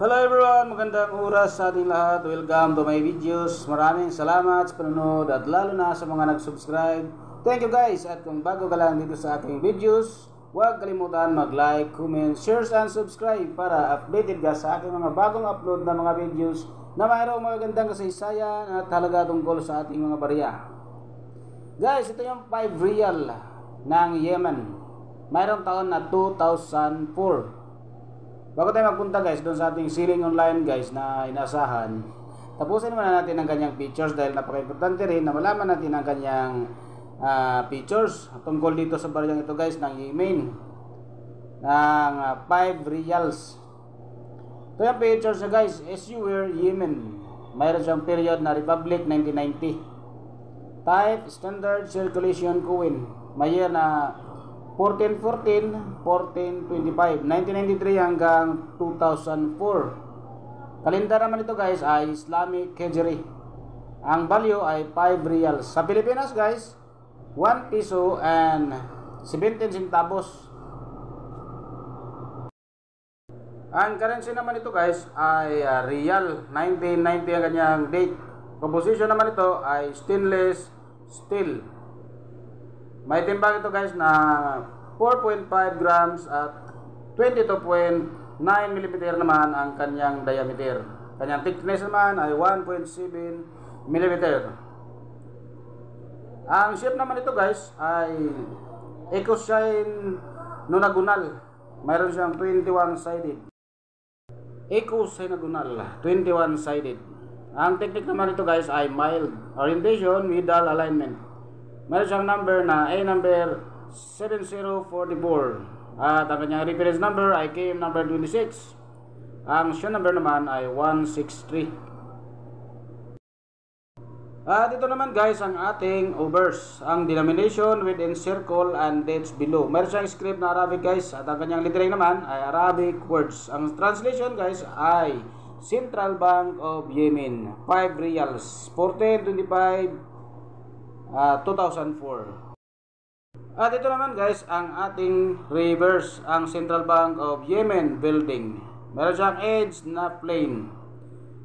Hello everyone, magandang oras sa ating lahat. Welcome to my videos. Maraming salamat sa panonood at lalo na sa mga nag-subscribe. Thank you guys. At kung bago ka lang dito sa aking videos, huwag kalimutan mag-like, comment, share and subscribe para updated ka sa aking mga bagong upload na mga videos na mayroong magandang kasaysayan at halaga tungkol sa ating mga barya. Guys, ito yung 5 real ng Yemen. Mayroong taon na 2004. Bago tayo magpunta guys doon sa ating Selling Online guys na inasahan, tapusin muna natin ang kanyang features dahil napaka-importante rin na malaman natin ang kanyang features tungkol dito sa baryang ito guys ng Yemen ng 5 reals. Ito yung features niya guys, Issuer Yemen. Mayroon siyang period na Republic 1990. Type Standard Circulation Coin. May year na 1414, 1425, 1993 hanggang 2004. Kalendar naman ito guys ay Islamic Hijri. Ang value ay 5 reals. Sa Pilipinas guys, 1 peso and 17 centavos. Ang currency naman ito guys ay real. 1990 ang kanyang date. Composition naman ito ay stainless steel. May timbang ito guys na 4.5 grams at 22.9 mm naman ang kanyang diameter. Kanyang thickness naman ay 1.7 mm. Ang shape naman ito guys ay eco-synagonal. Mayroon siyang 21-sided. Eco-synagonal, 21-sided. Ang technique naman ito guys ay mild orientation, middle alignment. Meron siyang number na A number 7044 at ang kanyang reference number ay KM number 26. Ang show number naman ay 163. At ito naman guys ang ating overs. Ang denomination within circle and dates below. Meron siyang script na Arabic guys at ang kanyang lettering naman ay Arabic words. Ang translation guys ay Central Bank of Yemen 5 reals 1425 2004. At ito naman guys ang ating reverse, ang Central Bank of Yemen building. Meron siyang edge na plane.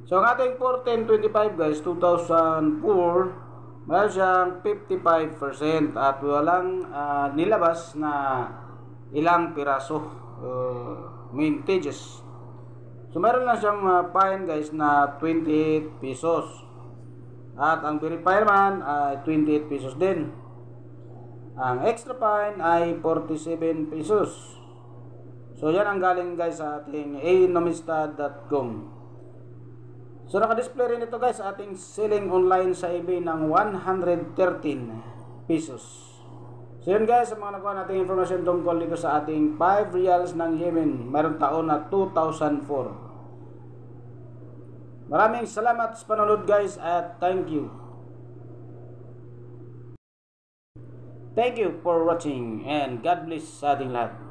So ang ating 1425 guys 2004, meron siyang 55% at walang nilabas na ilang piraso mintages. So meron lang siyang fine guys na 28 pesos. At ang verifier naman ay 28 pesos din. Ang extra fine ay 47 pesos. So yan ang galing guys sa ating anomista.com. So naka-display rin ito guys sa ating selling online sa eBay ng 113 pesos. So yun guys, sa mga nakuha nating information tungkol dito sa ating 5 reals ng Yemen. Mayroong taon na 2004. Maraming salamat sa panonood guys at thank you. Thank you for watching and God bless sa ating lahat.